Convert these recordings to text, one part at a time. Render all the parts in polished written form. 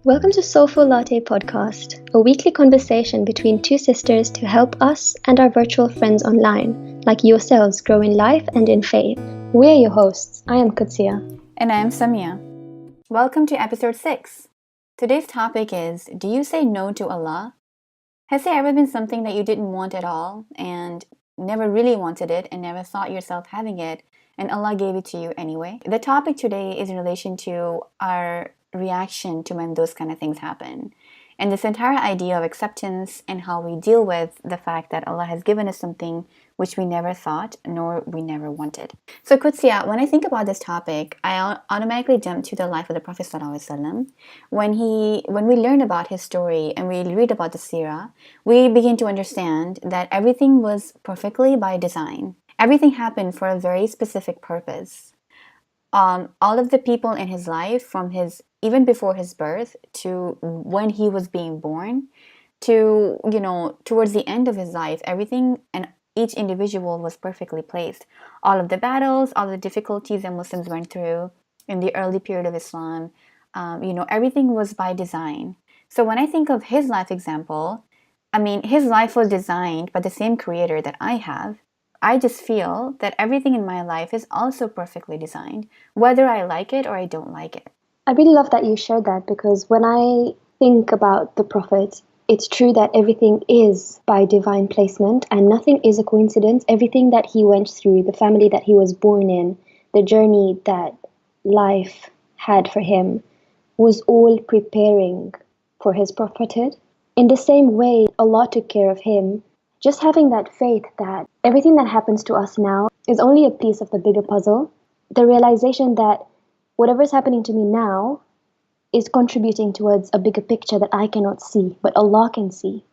Welcome to Soulful Latte podcast, a weekly conversation between two sisters to help us and our virtual friends online, like yourselves, grow in life and in faith. We are your hosts. I am Qudsiyah. And I am Samia. Welcome to episode 6. Today's topic is, do you say no to Allah? Has there ever been something that you didn't want at all and never really wanted it and never thought yourself having it, and Allah gave it to you anyway? The topic today is in relation to our reaction to when those kind of things happen. And this entire idea of acceptance and how we deal with the fact that Allah has given us something which we never thought nor we never wanted. So Qudsiyah, when I think about this topic, I automatically jump to the life of the Prophet ﷺ. When we learn about his story and we read about the seerah, we begin to understand that everything was perfectly by design. Everything happened for a very specific purpose. All of the people in his life, from even before his birth to when he was being born, to towards the end of his life, everything and each individual was perfectly placed. All of the battles, all the difficulties that Muslims went through in the early period of Islam, everything was by design. So when I think of his life example, his life was designed by the same creator that I have. I just feel that everything in my life is also perfectly designed, whether I like it or I don't like it. I really love that you shared that, because when I think about the Prophet, it's true that everything is by divine placement and nothing is a coincidence. Everything that he went through, the family that he was born in, the journey that life had for him, was all preparing for his prophethood. In the same way, Allah took care of him. Just having that faith that everything that happens to us now is only a piece of the bigger puzzle. The realization that whatever is happening to me now is contributing towards a bigger picture that I cannot see, but Allah can see.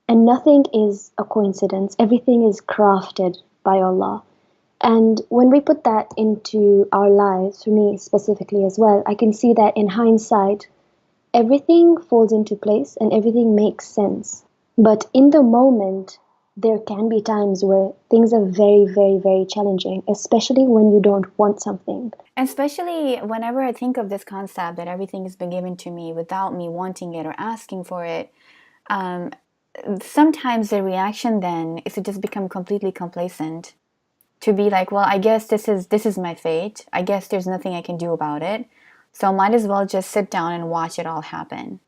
And nothing is a coincidence. Everything is crafted by Allah. And when we put that into our lives, for me specifically as well, I can see that in hindsight, everything falls into place and everything makes sense. But in the moment, there can be times where things are very, very, very challenging, especially when you don't want something. Especially whenever I think of this concept that everything has been given to me without me wanting it or asking for it, sometimes the reaction then is to just become completely complacent. To be like, well, I guess this is my fate. I guess there's nothing I can do about it. So I might as well just sit down and watch it all happen.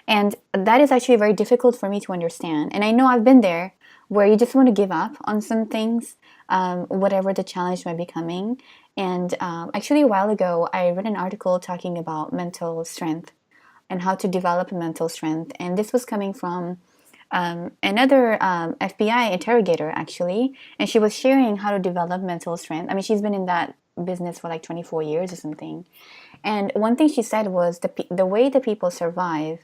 And that is actually very difficult for me to understand. And I know I've been there, where you just want to give up on some things, whatever the challenge might be coming. And actually, a while ago, I read an article talking about mental strength and how to develop mental strength. And this was coming from another FBI interrogator, actually. And she was sharing how to develop mental strength. She's been in that business for like 24 years or something. And one thing she said was the way the people survive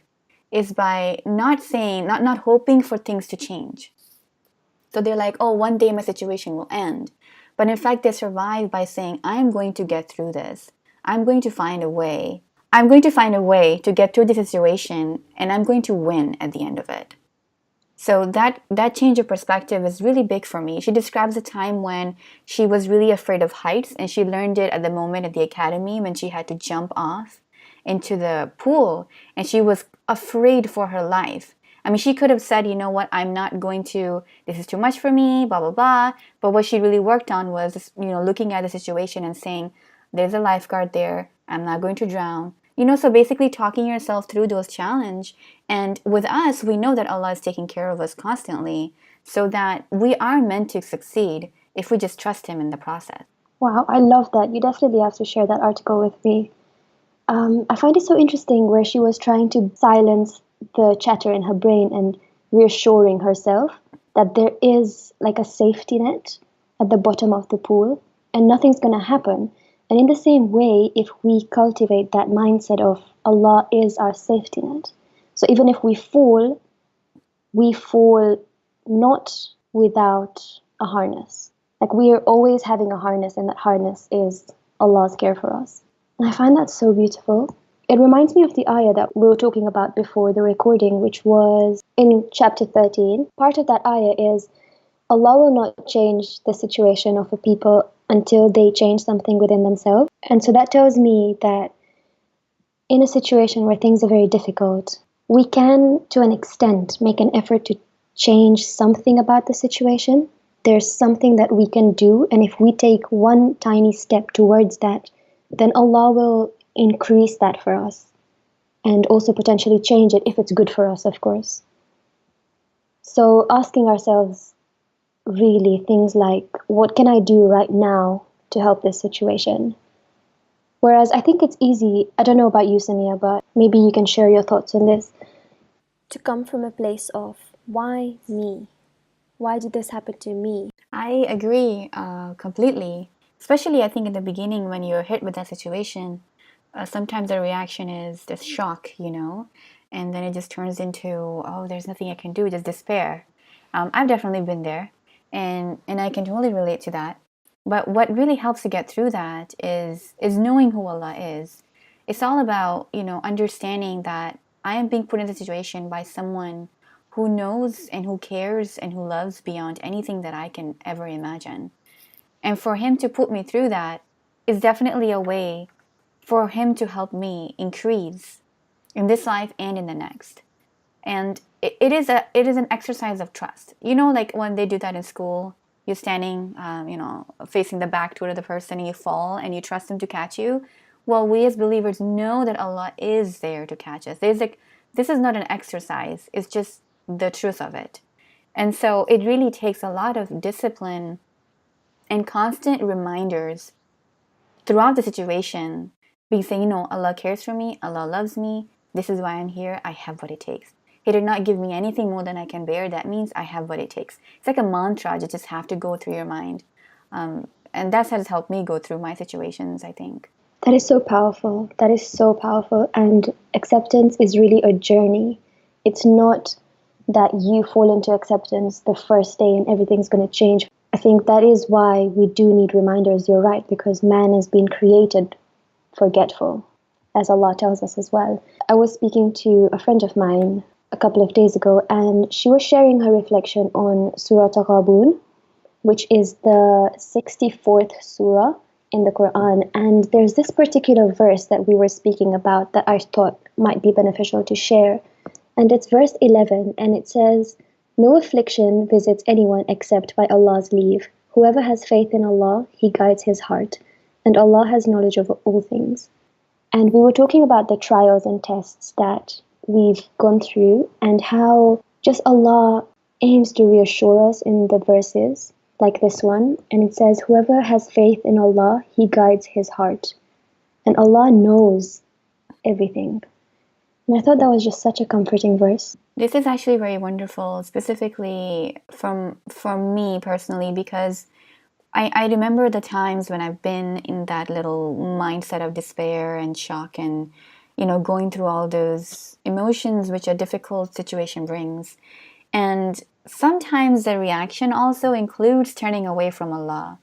is by not hoping for things to change. So they're like, oh, one day my situation will end. But in fact, they survive by saying, I'm going to get through this. I'm going to find a way. I'm going to find a way to get through the situation, and I'm going to win at the end of it. So that change of perspective is really big for me. She describes a time when she was really afraid of heights, and she learned it at the moment at the academy when she had to jump off into the pool, and she was afraid for her life. She could have said, you know what, I'm not going to, this is too much for me, blah, blah, blah. But what she really worked on was, looking at the situation and saying, there's a lifeguard there. I'm not going to drown. So basically talking yourself through those challenges. And with us, we know that Allah is taking care of us constantly, so that we are meant to succeed if we just trust Him in the process. Wow, I love that. You definitely have to share that article with me. I find it so interesting where she was trying to silence the chatter in her brain and reassuring herself that there is like a safety net at the bottom of the pool and nothing's going to happen. And in the same way, if we cultivate that mindset of Allah is our safety net. So even if we fall not without a harness. Like we are always having a harness, and that harness is Allah's care for us. And I find that so beautiful. It reminds me of the ayah that we were talking about before the recording, which was in chapter 13. Part of that ayah is, Allah will not change the situation of a people until they change something within themselves. And so that tells me that in a situation where things are very difficult, we can, to an extent, make an effort to change something about the situation. There's something that we can do, and if we take one tiny step towards that, then Allah will increase that for us and also potentially change it if it's good for us, of course. So, asking ourselves really things like, what can I do right now to help this situation? Whereas I think it's easy, I don't know about you, Samia, but maybe you can share your thoughts on this. To come from a place of, why me? Why did this happen to me? I agree completely. Especially, I think in the beginning when you're hit with that situation, sometimes the reaction is just shock, and then it just turns into, oh, there's nothing I can do, just despair. I've definitely been there, and I can totally relate to that. But what really helps to get through that is knowing who Allah is. It's all about, understanding that I am being put in the situation by someone who knows and who cares and who loves beyond anything that I can ever imagine. And for him to put me through that is definitely a way for him to help me increase in this life and in the next. And it is an exercise of trust. Like when they do that in school, you're standing, facing the back toward the person, and you fall, and you trust him to catch you. Well, we as believers know that Allah is there to catch us. This is not an exercise; it's just the truth of it. And so it really takes a lot of discipline and constant reminders throughout the situation, being saying, Allah cares for me, Allah loves me, this is why I'm here, I have what it takes. He did not give me anything more than I can bear. That means I have what it takes. It's like a mantra you just have to go through your mind. And that's has helped me go through my situations, I think. That is so powerful. That is so powerful. And acceptance is really a journey. It's not that you fall into acceptance the first day and everything's going to change. I think that is why we do need reminders. You're right, because man has been created forgetful, as Allah tells us as well. I was speaking to a friend of mine a couple of days ago, and she was sharing her reflection on Surah Taghabun, which is the 64th surah in the Quran. And there's this particular verse that we were speaking about that I thought might be beneficial to share. And it's verse 11, and it says, "No affliction visits anyone except by Allah's leave. Whoever has faith in Allah, He guides his heart, and Allah has knowledge of all things." And we were talking about the trials and tests that we've gone through and how just Allah aims to reassure us in the verses like this one. And it says, "Whoever has faith in Allah, He guides his heart." And Allah knows everything. And I thought that was just such a comforting verse. This is actually very wonderful, specifically from me personally, because I remember the times when I've been in that little mindset of despair and shock and, going through all those emotions which a difficult situation brings. And sometimes the reaction also includes turning away from Allah.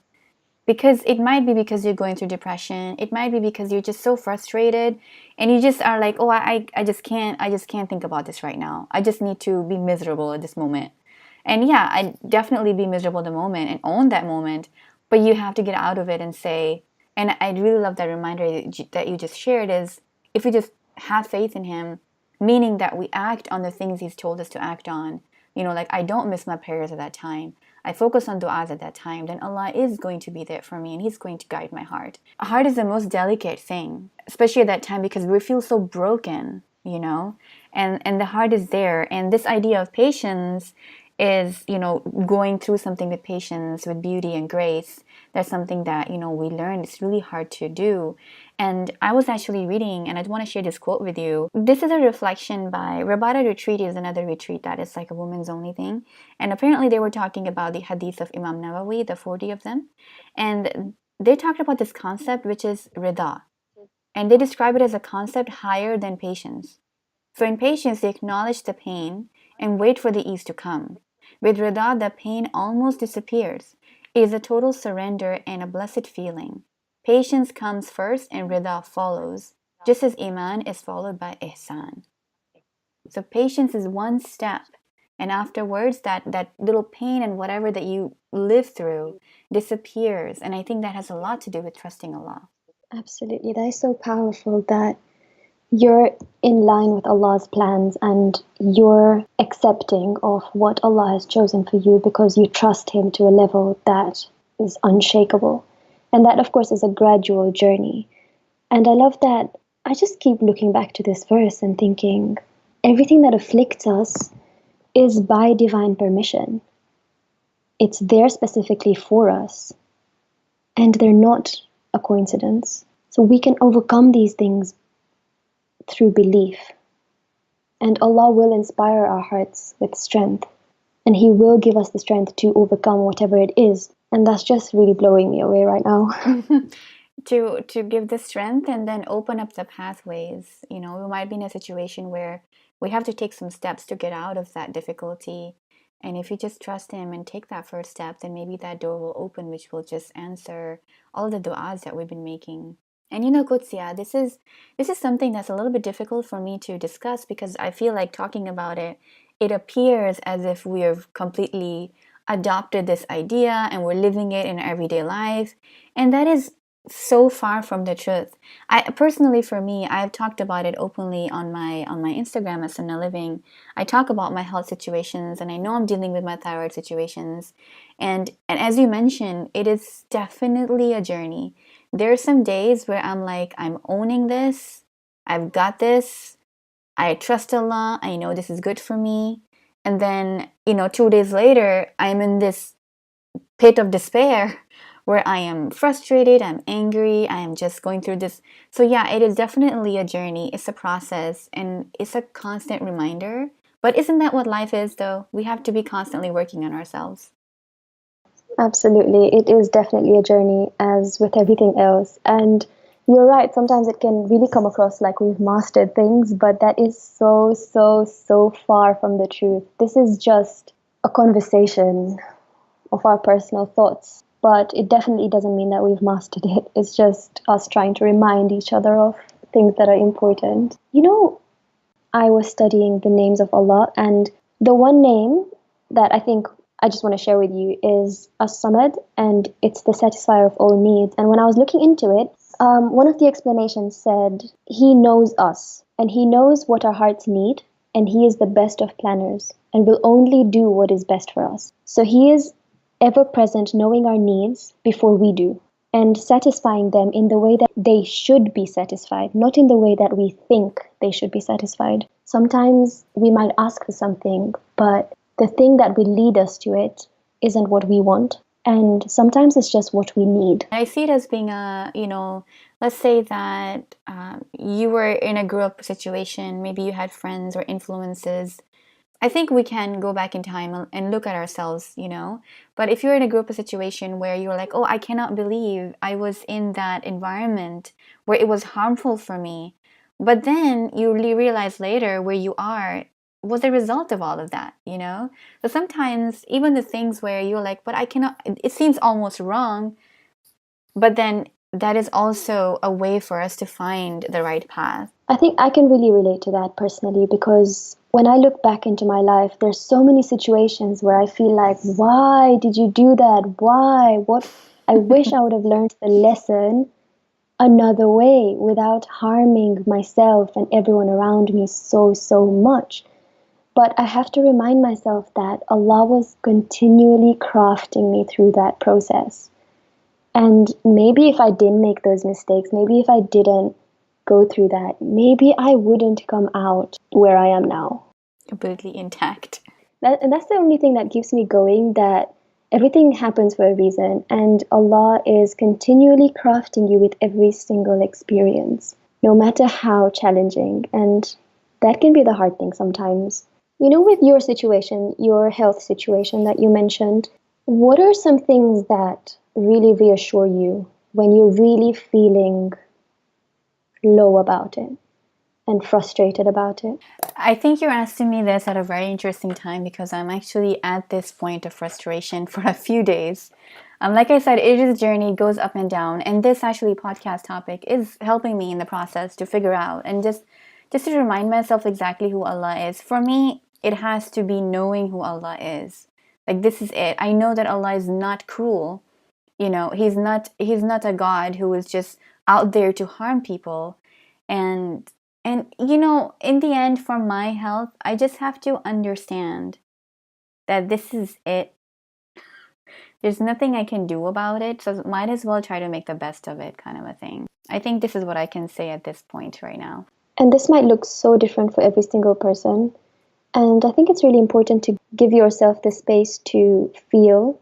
Because it might be because you're going through depression. It might be because you're just so frustrated and you just are like, oh, I just can't think about this right now. I just need to be miserable at this moment. And yeah, I definitely be miserable at the moment and own that moment, but you have to get out of it and say, and I really love that reminder that you just shared is if we just have faith in him, meaning that we act on the things he's told us to act on, like I don't miss my prayers at that time. I focus on du'as at that time, then Allah is going to be there for me and He's going to guide my heart. A heart is the most delicate thing, especially at that time because we feel so broken, and the heart is there. And this idea of patience is, going through something with patience, with beauty and grace. That's something that, we learn. It's really hard to do. And I was actually reading, and I want to share this quote with you. This is a reflection by Rabata Retreat is another retreat that is like a women's only thing. And apparently they were talking about the hadith of Imam Nawawi, the 40 of them. And they talked about this concept, which is rida. And they describe it as a concept higher than patience. For in patience, they acknowledge the pain and wait for the ease to come. With rida, the pain almost disappears. It is a total surrender and a blessed feeling. Patience comes first and rida follows, just as iman is followed by ihsan. So patience is one step, and afterwards that little pain and whatever that you live through disappears. And I think that has a lot to do with trusting Allah. Absolutely. That is so powerful that You're in line with Allah's plans and you're accepting of what Allah has chosen for you because you trust Him to a level that is unshakable. And that, of course, is a gradual journey. And I love that. I just keep looking back to this verse and thinking everything that afflicts us is by divine permission. It's there specifically for us, and they're not a coincidence. So we can overcome these things through belief, and Allah will inspire our hearts with strength, and He will give us the strength to overcome whatever it is. And that's just really blowing me away right now. To give the strength and then open up the pathways. We might be in a situation where we have to take some steps to get out of that difficulty. And if you just trust Him and take that first step, then maybe that door will open, which will just answer all the du'as that we've been making. And Qudsiya, this is something that's a little bit difficult for me to discuss because I feel like talking about it, it appears as if we have completely adopted this idea and we're living it in our everyday life. And that is so far from the truth. I personally, for me, I've talked about it openly on my Instagram at Sunnah Living. I talk about my health situations, and I know I'm dealing with my thyroid situations. And as you mentioned, it is definitely a journey. There are some days where I'm like, I'm owning this. I've got this. I trust Allah. I know this is good for me. And then, 2 days later, I'm in this pit of despair where I am frustrated, I'm angry, I am just going through this. So, yeah, it is definitely a journey, it's a process, and it's a constant reminder. But isn't that what life is, though? We have to be constantly working on ourselves. Absolutely. It is definitely a journey, as with everything else. And you're right, sometimes it can really come across like we've mastered things, but that is so, so, so far from the truth. This is just a conversation of our personal thoughts, but it definitely doesn't mean that we've mastered it. It's just us trying to remind each other of things that are important. I was studying the names of Allah, and the one name that I think I just want to share with you is As-Samad, and it's the satisfier of all needs. And when I was looking into it, one of the explanations said, He knows us, and He knows what our hearts need, and He is the best of planners, and will only do what is best for us. So He is ever present, knowing our needs before we do, and satisfying them in the way that they should be satisfied, not in the way that we think they should be satisfied. Sometimes we might ask for something, but the thing that will lead us to it isn't what we want. And sometimes it's just what we need. I see it as being let's say that you were in a group situation, maybe you had friends or influences. I think we can go back in time and look at ourselves. But if you're in a group situation where you're like, oh, I cannot believe I was in that environment where it was harmful for me. But then you really realize later where you are was a result of all of that. So sometimes even the things where you're like, but I cannot, it seems almost wrong. But then that is also a way for us to find the right path. I think I can really relate to that personally because when I look back into my life, there's so many situations where I feel like, why did you do that? Why? What? I wish I would have learned the lesson another way without harming myself and everyone around me so, so much. But I have to remind myself that Allah was continually crafting me through that process. And maybe if I didn't make those mistakes, maybe if I didn't go through that, maybe I wouldn't come out where I am now. Completely intact. And that's the only thing that keeps me going, that everything happens for a reason, and Allah is continually crafting you with every single experience, no matter how challenging. And that can be the hard thing sometimes. With your situation, your health situation that you mentioned, what are some things that really reassure you when you're really feeling low about it and frustrated about it? I think you're asking me this at a very interesting time because I'm actually at this point of frustration for a few days. Like I said, it is a journey, goes up and down, and this actually podcast topic is helping me in the process to figure out and just to remind myself exactly who Allah is. For me, it has to be knowing who Allah is. Like, this is it. I know that Allah is not cruel. He's not a God who is just out there to harm people. And And you know, in the end, for my health, I just have to understand that this is it. There's nothing I can do about it, so might as well try to make the best of it, kind of a thing. I think this is what I can say at this point right now. And this might look so different for every single person. And I think it's really important to give yourself the space to feel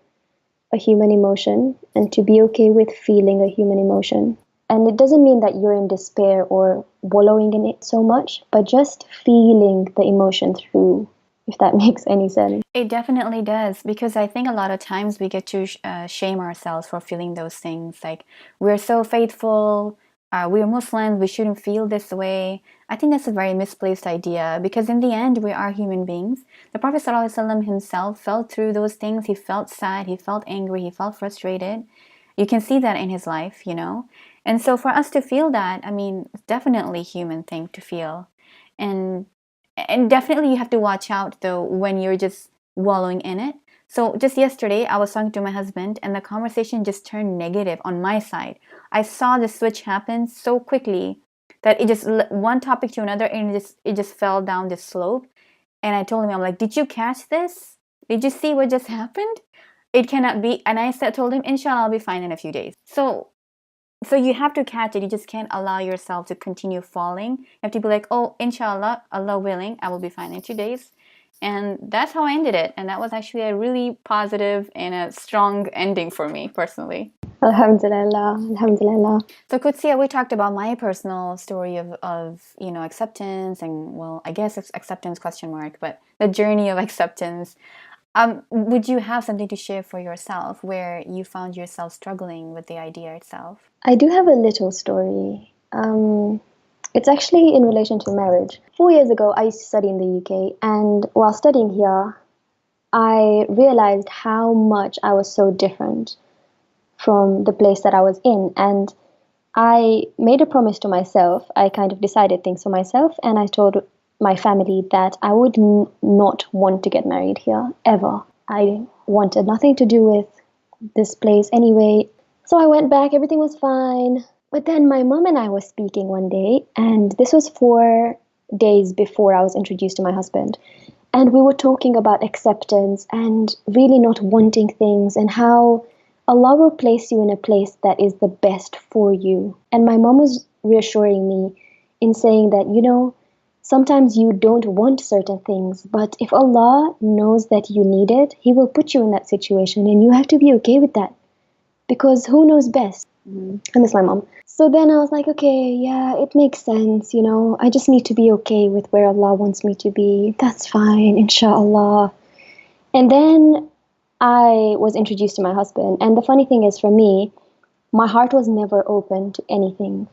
a human emotion and to be okay with feeling a human emotion. And it doesn't mean that you're in despair or wallowing in it so much, but just feeling the emotion through, if that makes any sense. It definitely does, because I think a lot of times we get to shame ourselves for feeling those things. Like, we're so faithful, we're Muslims, we shouldn't feel this way. I think that's a very misplaced idea, because in the end, we are human beings. The Prophet ﷺ himself felt through those things. He felt sad, he felt angry, he felt frustrated. You can see that in his life, you know? And so for us to feel that, I mean, it's definitely a human thing to feel. And definitely you have to watch out though when you're just wallowing in it. So just yesterday I was talking to my husband and the conversation just turned negative on my side. I saw the switch happen so quickly that it just one topic to another, and it just fell down this slope. And I told him, I'm like, did you catch this? Did you see what just happened? It cannot be. And I said, told him, inshallah, I'll be fine in a few days. So you have to catch it. You just can't allow yourself to continue falling. You have to be like, oh, inshallah, Allah willing, I will be fine in 2 days. And that's how I ended it. And that was actually a really positive and a strong ending for me personally. Alhamdulillah, Alhamdulillah. So Qudsiya, we talked about my personal story of acceptance, and well, I guess it's acceptance question mark, but the journey of acceptance. Would you have something to share for yourself where you found yourself struggling with the idea itself? I do have a little story. It's actually in relation to marriage. 4 years ago, I used to study in the UK, and while studying here, I realized how much I was so different from the place that I was in. And I made a promise to myself. I kind of decided things for myself, and I told my family that I would not want to get married here ever. I wanted nothing to do with this place anyway. So I went back, everything was fine. But then my mom and I were speaking one day, and this was 4 days before I was introduced to my husband. And we were talking about acceptance and really not wanting things, and how Allah will place you in a place that is the best for you. And my mom was reassuring me in saying that, sometimes you don't want certain things, but if Allah knows that you need it, He will put you in that situation, and you have to be okay with that. Because who knows best? I miss my mom. So then I was like, okay, yeah, it makes sense, I just need to be okay with where Allah wants me to be. That's fine, inshallah. And then I was introduced to my husband. And the funny thing is, for me, my heart was never open to anything.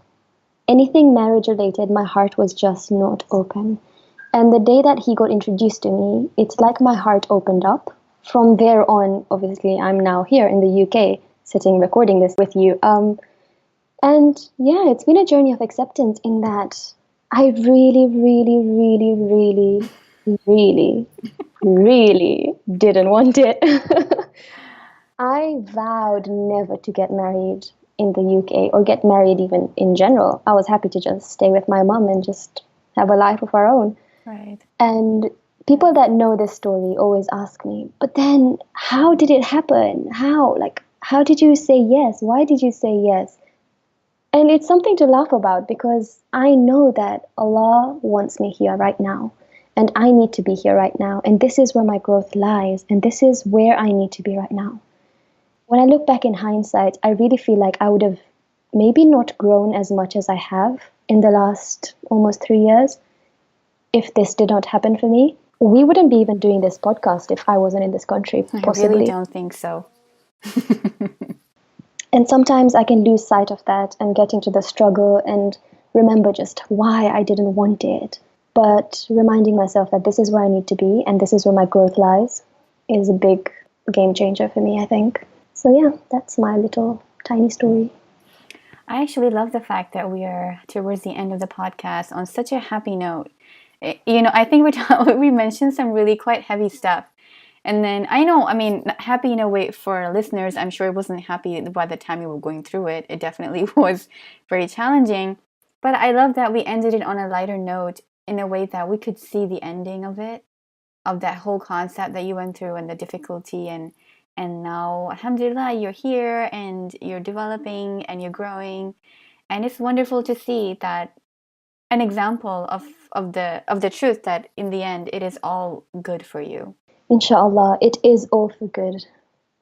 Anything marriage related, my heart was just not open. And the day that he got introduced to me, it's like my heart opened up. From there on, obviously, I'm now here in the UK, sitting recording this with you. And yeah, it's been a journey of acceptance in that I really, really, really, really, really, really didn't want it. I vowed never to get married in the UK or get married even in general. I was happy to just stay with my mom and just have a life of our own. Right. And people that know this story always ask me, but then how did it happen? How did you say yes? Why did you say yes? And it's something to laugh about, because I know that Allah wants me here right now. And I need to be here right now. And this is where my growth lies. And this is where I need to be right now. When I look back in hindsight, I really feel like I would have maybe not grown as much as I have in the last almost 3 years if this did not happen for me. We wouldn't be even doing this podcast if I wasn't in this country, possibly. I really don't think so. And sometimes I can lose sight of that and get into the struggle and remember just why I didn't want it. But reminding myself that this is where I need to be and this is where my growth lies is a big game changer for me, I think. So yeah, that's my little tiny story. I actually love the fact that we are towards the end of the podcast on such a happy note. I think we mentioned some really quite heavy stuff. And then happy in a way for listeners. I'm sure it wasn't happy by the time you were going through it. It definitely was very challenging. But I love that we ended it on a lighter note in a way that we could see the ending of it, of that whole concept that you went through and the difficulty, and now alhamdulillah you're here and you're developing and you're growing, and it's wonderful to see that an example of the truth that in the end it is all good for you. Inshallah, it is all for good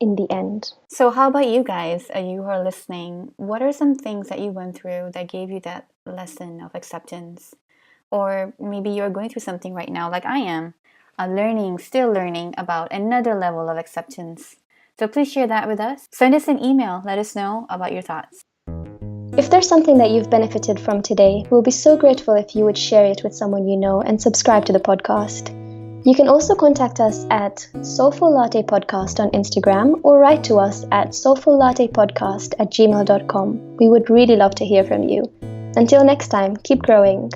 in the end. So how about you guys, you who are listening? What are some things that you went through that gave you that lesson of acceptance? Or maybe you're going through something right now like I am, still learning about another level of acceptance. So please share that with us. Send us an email. Let us know about your thoughts. If there's something that you've benefited from today, we'll be so grateful if you would share it with someone you know and subscribe to the podcast. You can also contact us at Soulful Latte Podcast on Instagram or write to us at soulfullattepodcast@gmail.com. We would really love to hear from you. Until next time, keep growing.